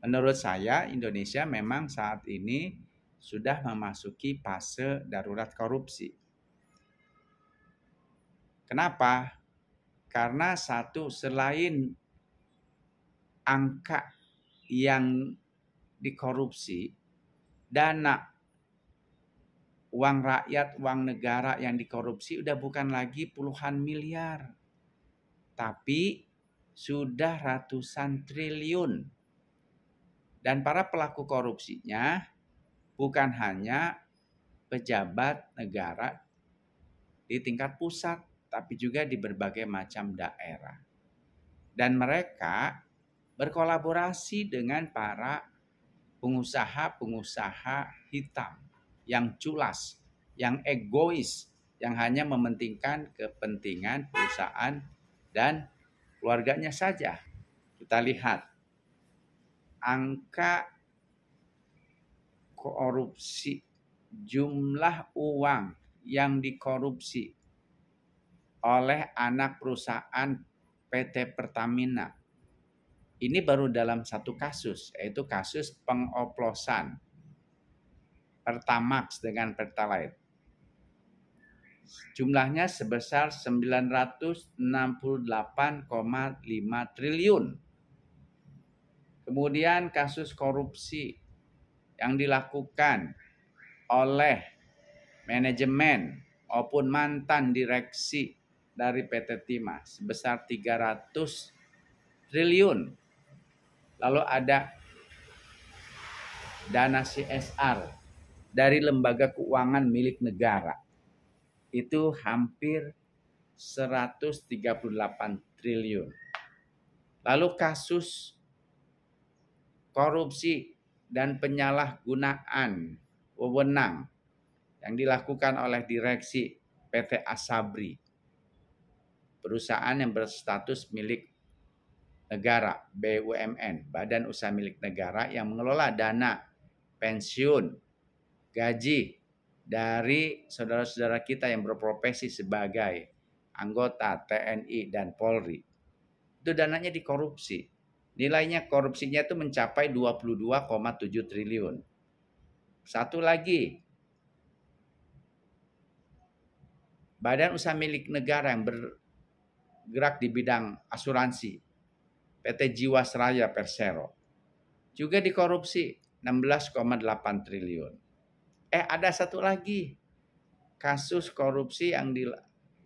Menurut saya Indonesia memang saat ini sudah memasuki fase darurat korupsi. Kenapa? Karena satu, selain angka yang dikorupsi, dana uang rakyat, uang negara yang dikorupsi udah bukan lagi puluhan miliar, tapi sudah ratusan triliun. Dan para pelaku korupsinya bukan hanya pejabat negara di tingkat pusat, tapi juga di berbagai macam daerah. Dan mereka berkolaborasi dengan para pengusaha-pengusaha hitam yang culas, yang egois, yang hanya mementingkan kepentingan perusahaan dan keluarganya saja. Kita lihat angka korupsi, jumlah uang yang dikorupsi oleh anak perusahaan PT Pertamina. Ini baru dalam satu kasus, yaitu kasus pengoplosan Pertamax dengan Pertalite. Jumlahnya sebesar 968,5 triliun. Kemudian kasus korupsi yang dilakukan oleh manajemen maupun mantan direksi dari PT Timah sebesar 300 triliun. Lalu ada dana CSR dari lembaga keuangan milik negara. Itu hampir 138 triliun. Lalu kasus korupsi dan penyalahgunaan wewenang yang dilakukan oleh direksi PT Asabri, perusahaan yang berstatus milik negara, BUMN, Badan Usaha Milik Negara, yang mengelola dana pensiun, gaji dari saudara-saudara kita yang berprofesi sebagai anggota TNI dan Polri. Itu dananya dikorupsi. Nilainya korupsinya itu mencapai 22,7 triliun. Satu lagi, Badan Usaha Milik Negara yang bergerak di bidang asuransi, PT Jiwasraya Persero, juga dikorupsi 16,8 triliun. Ada satu lagi kasus korupsi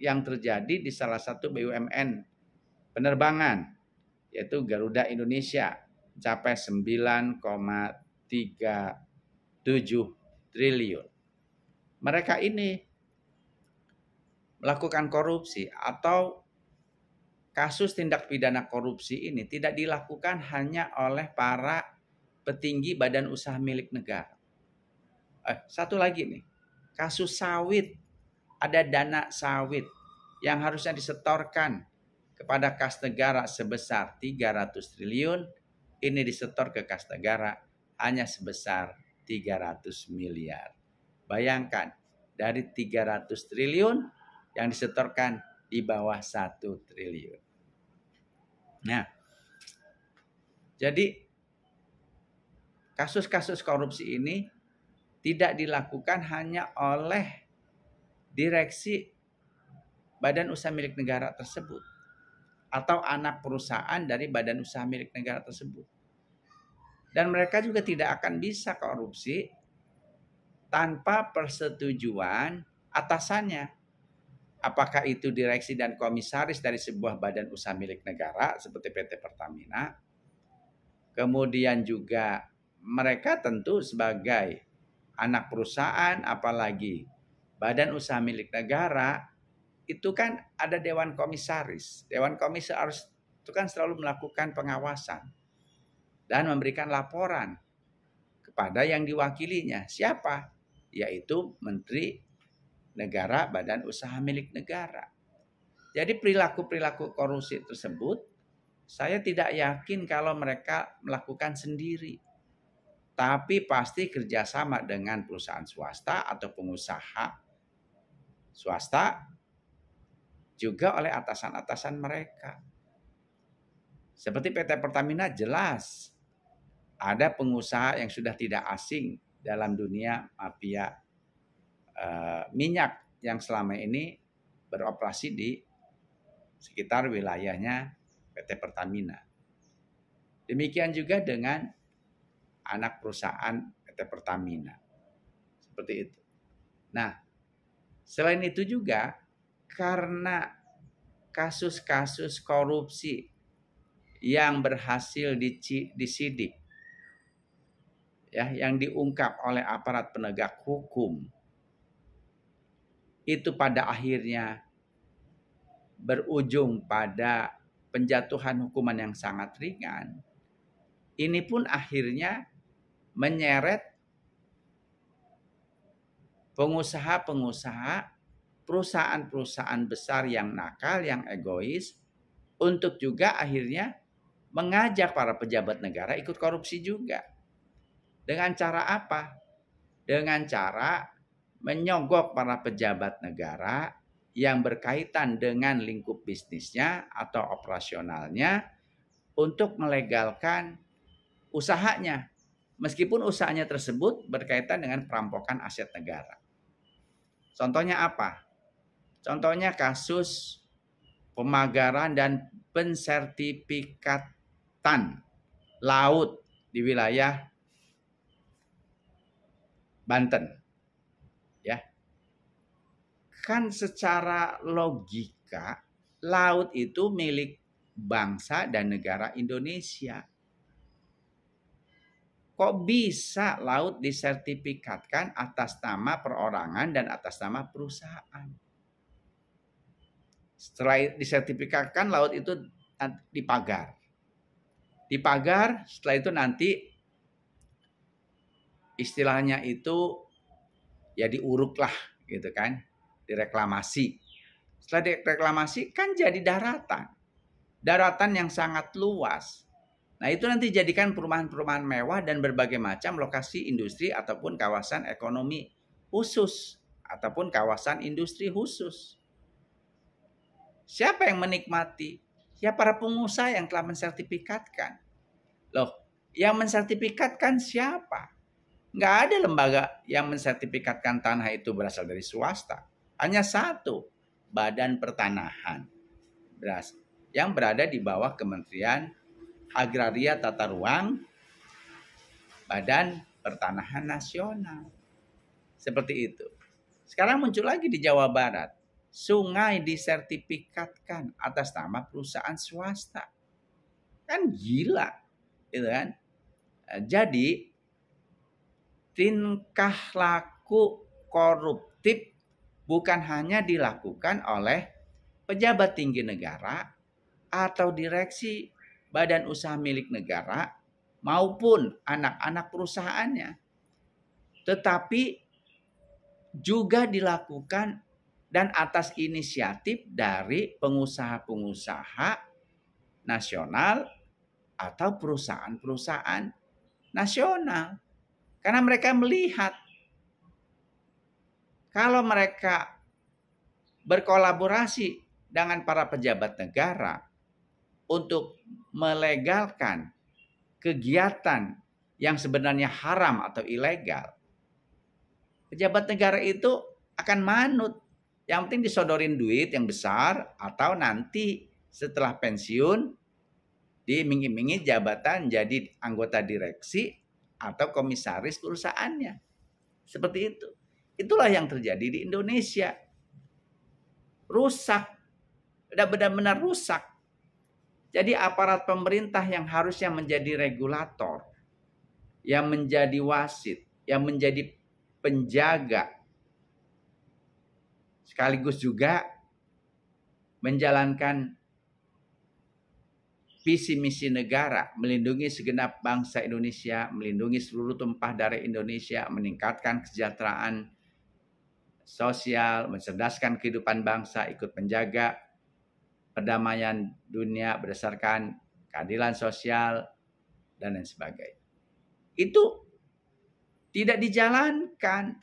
yang terjadi di salah satu BUMN penerbangan, yaitu Garuda Indonesia, mencapai 9,37 triliun. Mereka ini melakukan korupsi atau kasus tindak pidana korupsi ini tidak dilakukan hanya oleh para petinggi badan usaha milik negara. Satu lagi nih, kasus sawit. Ada dana sawit yang harusnya disetorkan kepada kas negara sebesar 300 triliun, ini disetor ke kas negara hanya sebesar 300 miliar. Bayangkan, dari 300 triliun yang disetorkan di bawah 1 triliun. Nah, jadi kasus-kasus korupsi ini tidak dilakukan hanya oleh direksi badan usaha milik negara tersebut atau anak perusahaan dari badan usaha milik negara tersebut. Dan mereka juga tidak akan bisa korupsi tanpa persetujuan atasannya. Apakah itu direksi dan komisaris dari sebuah badan usaha milik negara seperti PT Pertamina. Kemudian juga mereka tentu sebagai anak perusahaan, apalagi badan usaha milik negara, itu kan ada dewan komisaris. Dewan komisaris itu kan selalu melakukan pengawasan dan memberikan laporan kepada yang diwakilinya. Siapa? Yaitu Menteri Negara Badan Usaha Milik Negara. Jadi perilaku-perilaku korupsi tersebut saya tidak yakin kalau mereka melakukan sendiri. Tapi pasti kerjasama dengan perusahaan swasta atau pengusaha swasta, juga oleh atasan-atasan mereka. Seperti PT Pertamina jelas ada pengusaha yang sudah tidak asing dalam dunia mafia minyak yang selama ini beroperasi di sekitar wilayahnya PT Pertamina. Demikian juga dengan anak perusahaan PT Pertamina. Seperti itu. Nah, selain itu juga karena kasus-kasus korupsi yang berhasil disidik, ya, yang diungkap oleh aparat penegak hukum, itu pada akhirnya berujung pada penjatuhan hukuman yang sangat ringan. Ini pun akhirnya menyeret pengusaha-pengusaha, perusahaan-perusahaan besar yang nakal, yang egois, untuk juga akhirnya mengajak para pejabat negara ikut korupsi juga. Dengan cara apa? Dengan cara menyogok para pejabat negara yang berkaitan dengan lingkup bisnisnya atau operasionalnya untuk melegalkan usahanya. Meskipun usahanya tersebut berkaitan dengan perampokan aset negara. Contohnya apa? Contohnya kasus pemagaran dan pensertifikatan laut di wilayah Banten. Ya. Kan secara logika laut itu milik bangsa dan negara Indonesia. Kok bisa laut disertifikatkan atas nama perorangan dan atas nama perusahaan? Setelah disertifikatkan, laut itu dipagar. Dipagar, setelah itu nanti istilahnya itu ya diuruk lah gitu kan, direklamasi. Setelah direklamasi kan jadi daratan. Daratan yang sangat luas. Nah, itu nanti jadikan perumahan-perumahan mewah dan berbagai macam lokasi industri ataupun kawasan ekonomi khusus ataupun kawasan industri khusus. Siapa yang menikmati? Ya para pengusaha yang telah mensertifikatkan. Loh, yang mensertifikatkan siapa? Nggak ada lembaga yang mensertifikatkan tanah itu berasal dari swasta. Hanya satu, Badan Pertanahan. Yang berada di bawah Kementerian Agraria Tata Ruang, Badan Pertanahan Nasional. Seperti itu. Sekarang muncul lagi di Jawa Barat. Sungai disertifikatkan atas nama perusahaan swasta. Kan gila. Gitu kan? Jadi tingkah laku koruptif bukan hanya dilakukan oleh pejabat tinggi negara atau direksi badan usaha milik negara maupun anak-anak perusahaannya. Tetapi juga dilakukan dan atas inisiatif dari pengusaha-pengusaha nasional atau perusahaan-perusahaan nasional. Karena mereka melihat kalau mereka berkolaborasi dengan para pejabat negara untuk melegalkan kegiatan yang sebenarnya haram atau ilegal, pejabat negara itu akan manut. Yang penting disodorin duit yang besar atau nanti setelah pensiun diiming-imingi jabatan jadi anggota direksi atau komisaris perusahaannya. Seperti itu. Itulah yang terjadi di Indonesia. Rusak. Udah benar-benar rusak. Jadi aparat pemerintah yang harusnya menjadi regulator, yang menjadi wasit, yang menjadi penjaga, sekaligus juga menjalankan visi misi negara, melindungi segenap bangsa Indonesia, melindungi seluruh tumpah darah Indonesia, meningkatkan kesejahteraan sosial, mencerdaskan kehidupan bangsa, ikut menjaga perdamaian dunia berdasarkan keadilan sosial, dan lain sebagainya. Itu tidak dijalankan.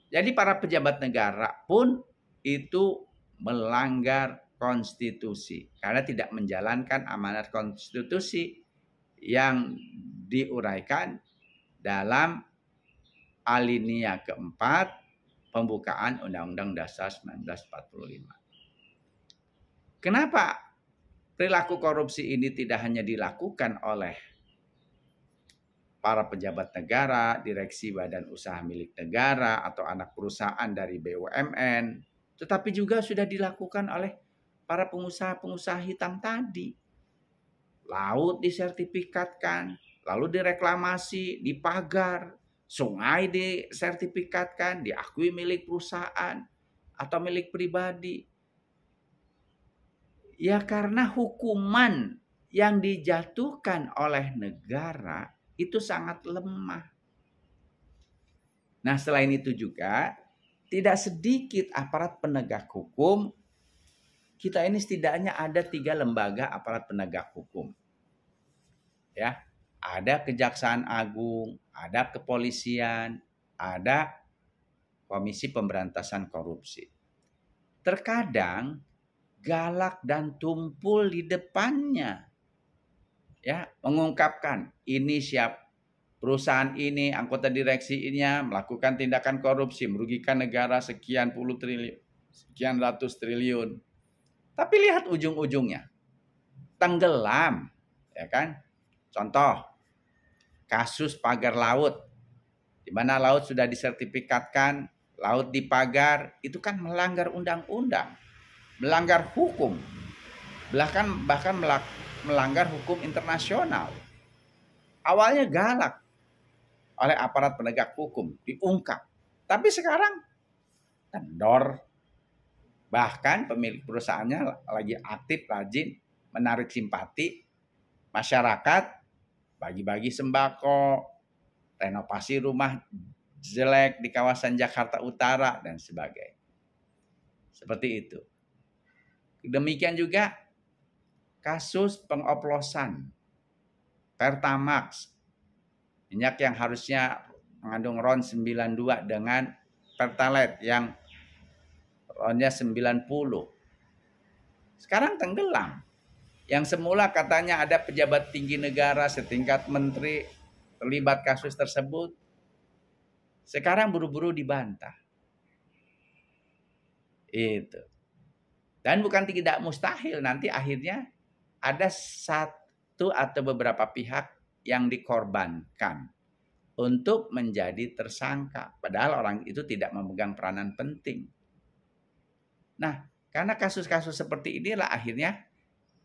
Jadi para pejabat negara pun itu melanggar konstitusi karena tidak menjalankan amanat konstitusi yang diuraikan dalam alinea keempat pembukaan Undang-Undang Dasar 1945. Kenapa perilaku korupsi ini tidak hanya dilakukan oleh para pejabat negara, direksi badan usaha milik negara, atau anak perusahaan dari BUMN, tetapi juga sudah dilakukan oleh para pengusaha-pengusaha hitam tadi. Laut disertifikatkan, lalu direklamasi, dipagar, sungai disertifikatkan, diakui milik perusahaan atau milik pribadi. Ya karena hukuman yang dijatuhkan oleh negara itu sangat lemah. Nah, selain itu juga tidak sedikit aparat penegak hukum. Kita ini setidaknya ada 3 lembaga aparat penegak hukum. Ya, ada Kejaksaan Agung, ada Kepolisian, ada Komisi Pemberantasan Korupsi. Terkadang galak dan tumpul di depannya. Ya, mengungkapkan ini perusahaan ini, anggota direksinya melakukan tindakan korupsi, merugikan negara sekian puluh triliun, sekian ratus triliun. Tapi lihat ujung-ujungnya. Tenggelam, ya kan? Contoh, kasus pagar laut. Di mana laut sudah disertifikatkan, laut dipagar, itu kan melanggar undang-undang, melanggar hukum. Bahkan melanggar hukum internasional. Awalnya galak oleh aparat penegak hukum, diungkap. Tapi sekarang kendor. Bahkan pemilik perusahaannya lagi aktif, rajin menarik simpati masyarakat, bagi-bagi sembako, renovasi rumah jelek di kawasan Jakarta Utara, dan sebagainya. Seperti itu. Demikian juga kasus pengoplosan Pertamax, minyak yang harusnya mengandung RON 92 dengan Pertalite yang RON-nya 90. Sekarang tenggelam. Yang semula katanya ada pejabat tinggi negara setingkat menteri terlibat kasus tersebut, sekarang buru-buru dibantah. Itu. Dan bukan tidak mustahil nanti akhirnya ada satu atau beberapa pihak yang dikorbankan untuk menjadi tersangka. Padahal orang itu tidak memegang peranan penting. Nah, karena kasus-kasus seperti inilah akhirnya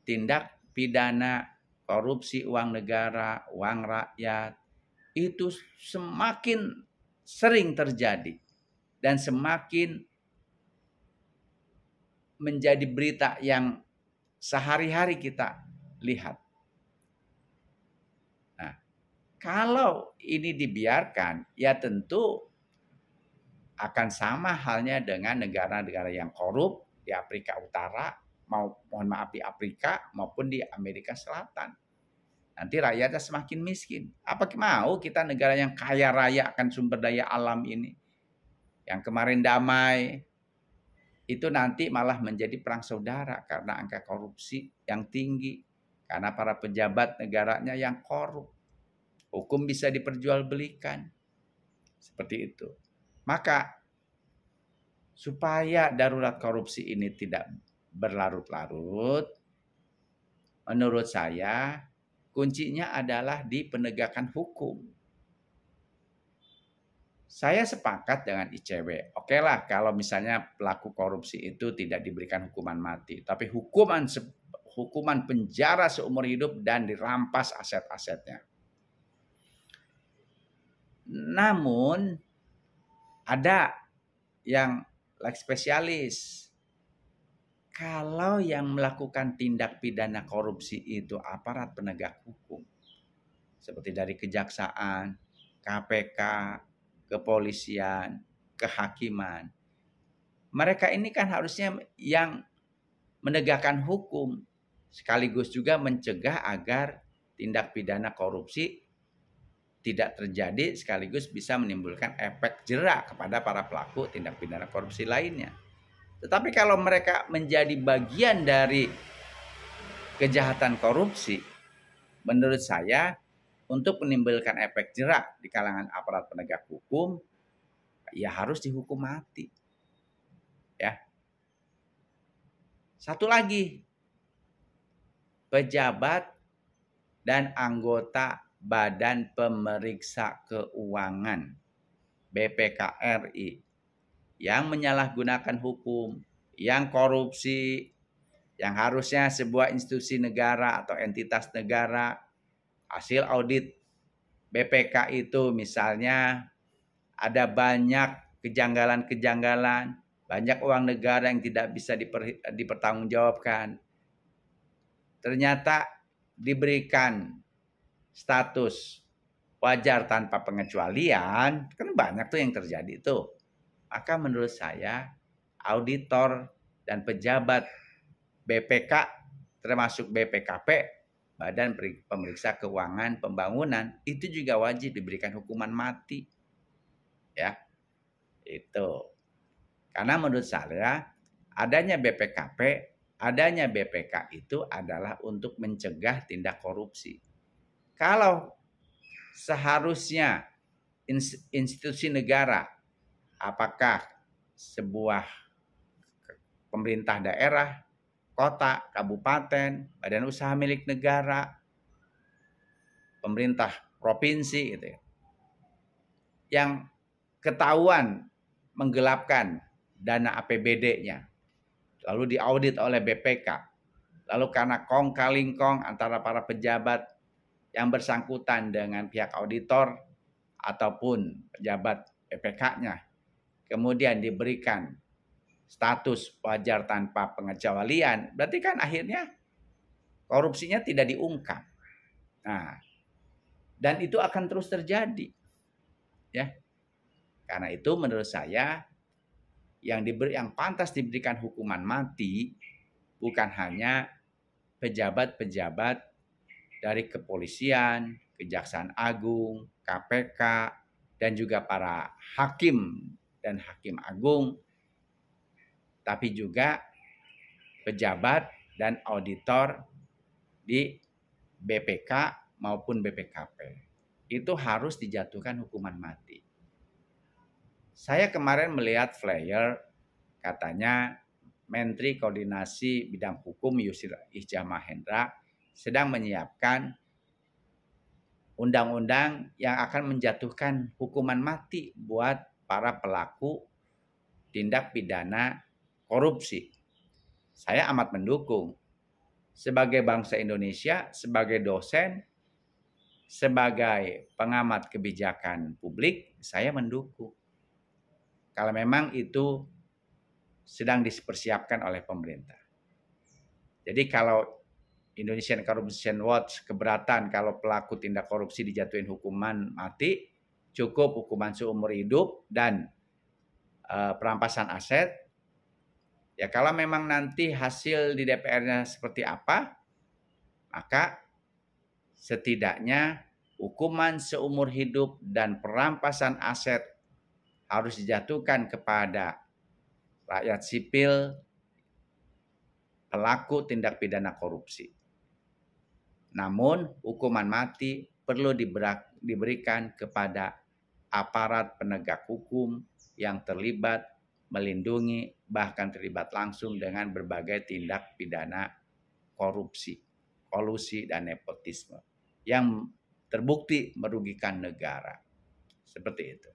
tindak pidana korupsi uang negara, uang rakyat, itu semakin sering terjadi. Dan semakin menjadi berita yang sehari-hari kita lihat. Nah, kalau ini dibiarkan, ya tentu akan sama halnya dengan negara-negara yang korup di Afrika Utara, di Afrika maupun di Amerika Selatan. Nanti rakyatnya semakin miskin. Apa mau kita negara yang kaya raya akan sumber daya alam ini? Yang kemarin damai, itu nanti malah menjadi perang saudara karena angka korupsi yang tinggi. Karena para pejabat negaranya yang korup. Hukum bisa diperjualbelikan. Seperti itu. Maka supaya darurat korupsi ini tidak berlarut-larut, menurut saya kuncinya adalah di penegakan hukum. Saya sepakat dengan ICW. Oke lah kalau misalnya pelaku korupsi itu tidak diberikan hukuman mati. Tapi hukuman penjara seumur hidup dan dirampas aset-asetnya. Namun ada yang like spesialis. Kalau yang melakukan tindak pidana korupsi itu aparat penegak hukum. Seperti dari kejaksaan, KPK, kepolisian, kehakiman. Mereka ini kan harusnya yang menegakkan hukum. Sekaligus juga mencegah agar tindak pidana korupsi tidak terjadi, sekaligus bisa menimbulkan efek jera kepada para pelaku tindak pidana korupsi lainnya. Tetapi kalau mereka menjadi bagian dari kejahatan korupsi, menurut saya untuk menimbulkan efek jerak di kalangan aparat penegak hukum, ya harus dihukum mati. Ya. Satu lagi, pejabat dan anggota Badan Pemeriksa Keuangan BPK-RI yang menyalahgunakan hukum, yang korupsi, yang harusnya sebuah institusi negara atau entitas negara, hasil audit BPK itu misalnya ada banyak kejanggalan-kejanggalan, banyak uang negara yang tidak bisa dipertanggungjawabkan. Ternyata diberikan status wajar tanpa pengecualian, kan banyak tuh yang terjadi tuh. Maka menurut saya auditor dan pejabat BPK termasuk BPKP, Badan Pemeriksa Keuangan Pembangunan, itu juga wajib diberikan hukuman mati. Ya. Itu. Karena menurut saya adanya BPKP, adanya BPK itu adalah untuk mencegah tindak korupsi. Kalau seharusnya institusi negara, apakah sebuah pemerintah daerah, kota, kabupaten, badan usaha milik negara, pemerintah provinsi gitu ya, yang ketahuan menggelapkan dana APBD-nya, lalu diaudit oleh BPK, lalu karena kong kaling kong antara para pejabat yang bersangkutan dengan pihak auditor ataupun pejabat BPK-nya, kemudian diberikan status wajar tanpa pengecualian, berarti kan akhirnya korupsinya tidak diungkap. Nah, dan itu akan terus terjadi. Ya. Karena itu menurut saya yang pantas diberikan hukuman mati bukan hanya pejabat-pejabat dari kepolisian, Kejaksaan Agung, KPK, dan juga para hakim dan hakim agung, tapi juga pejabat dan auditor di BPK maupun BPKP. Itu harus dijatuhkan hukuman mati. Saya kemarin melihat flyer, katanya Menteri Koordinasi Bidang Hukum Yusril Iza Mahendra sedang menyiapkan undang-undang yang akan menjatuhkan hukuman mati buat para pelaku tindak pidana korupsi. Saya amat mendukung. Sebagai bangsa Indonesia, sebagai dosen, sebagai pengamat kebijakan publik, saya mendukung. Kalau memang itu sedang dipersiapkan oleh pemerintah. Jadi kalau Indonesian Corruption Watch keberatan kalau pelaku tindak korupsi dijatuhin hukuman mati, cukup hukuman seumur hidup dan perampasan aset. Ya kalau memang nanti hasil di DPR-nya seperti apa, maka setidaknya hukuman seumur hidup dan perampasan aset harus dijatuhkan kepada rakyat sipil pelaku tindak pidana korupsi. Namun hukuman mati perlu diberikan kepada aparat penegak hukum yang terlibat, melindungi, bahkan terlibat langsung dengan berbagai tindak pidana korupsi, kolusi, dan nepotisme yang terbukti merugikan negara. Seperti itu.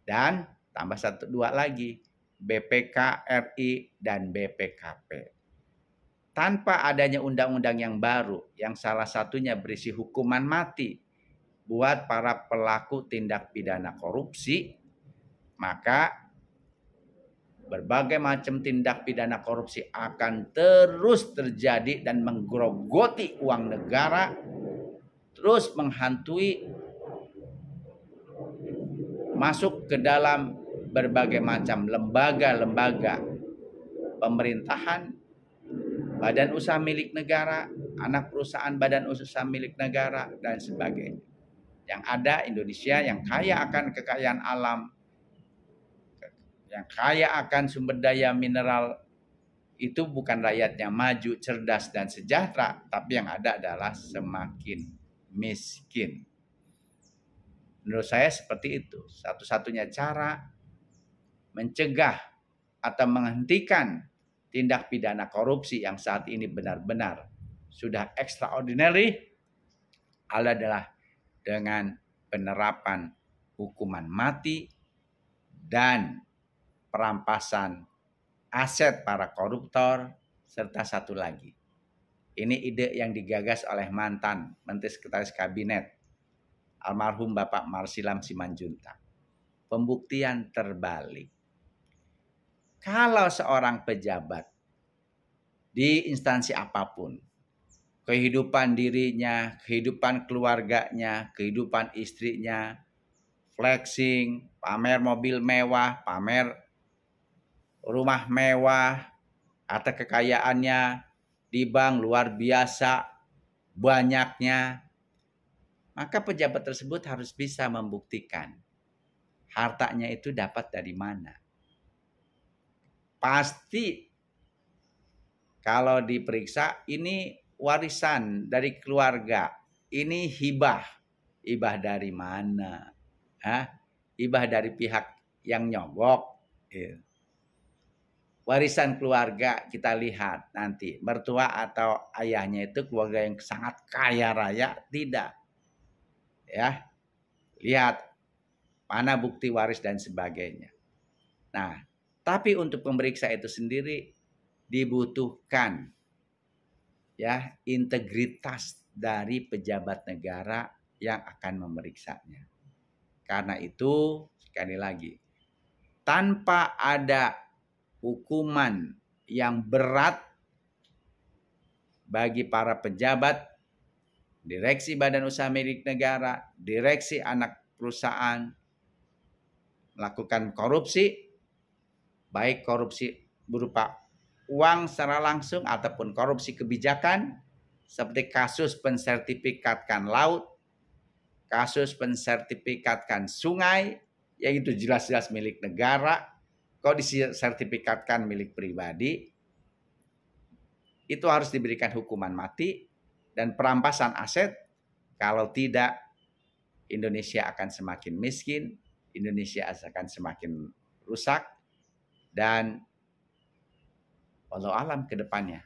Dan tambah dua lagi, BPK RI dan BPKP. Tanpa adanya undang-undang yang baru, yang salah satunya berisi hukuman mati buat para pelaku tindak pidana korupsi, maka berbagai macam tindak pidana korupsi akan terus terjadi dan menggerogoti uang negara, terus menghantui, masuk ke dalam berbagai macam lembaga-lembaga pemerintahan, badan usaha milik negara, anak perusahaan badan usaha milik negara, dan sebagainya. Yang ada Indonesia yang kaya akan kekayaan alam, yang kaya akan sumber daya mineral, itu bukan rakyatnya maju, cerdas, dan sejahtera, tapi yang ada adalah semakin miskin. Menurut saya seperti itu. Satu-satunya cara mencegah atau menghentikan tindak pidana korupsi yang saat ini benar-benar sudah extraordinary adalah dengan penerapan hukuman mati dan perampasan aset para koruptor, serta satu lagi. Ini ide yang digagas oleh mantan Menteri Sekretaris Kabinet almarhum Bapak Marsilam Simanjuntak. Pembuktian terbalik. Kalau seorang pejabat di instansi apapun, kehidupan dirinya, kehidupan keluarganya, kehidupan istrinya, flexing, pamer mobil mewah, pamer rumah mewah, atau kekayaannya di bank luar biasa banyaknya, maka pejabat tersebut harus bisa membuktikan hartanya itu dapat dari mana. Pasti kalau diperiksa ini warisan dari keluarga, ini hibah. Hibah dari mana? Hibah dari pihak yang nyogok. Warisan keluarga kita lihat nanti. Mertua atau ayahnya itu keluarga yang sangat kaya raya, tidak. Ya, lihat mana bukti waris dan sebagainya. Nah, tapi untuk pemeriksa itu sendiri dibutuhkan ya integritas dari pejabat negara yang akan memeriksanya. Karena itu sekali lagi, tanpa ada hukuman yang berat bagi para pejabat, direksi badan usaha milik negara, direksi anak perusahaan melakukan korupsi, baik korupsi berupa uang secara langsung ataupun korupsi kebijakan, seperti kasus pensertifikatkan laut, kasus pensertifikatkan sungai, yaitu jelas-jelas milik negara, kok disertifikatkan milik pribadi, itu harus diberikan hukuman mati dan perampasan aset. Kalau tidak, Indonesia akan semakin miskin, Indonesia akan semakin rusak, dan wallahu alam ke depannya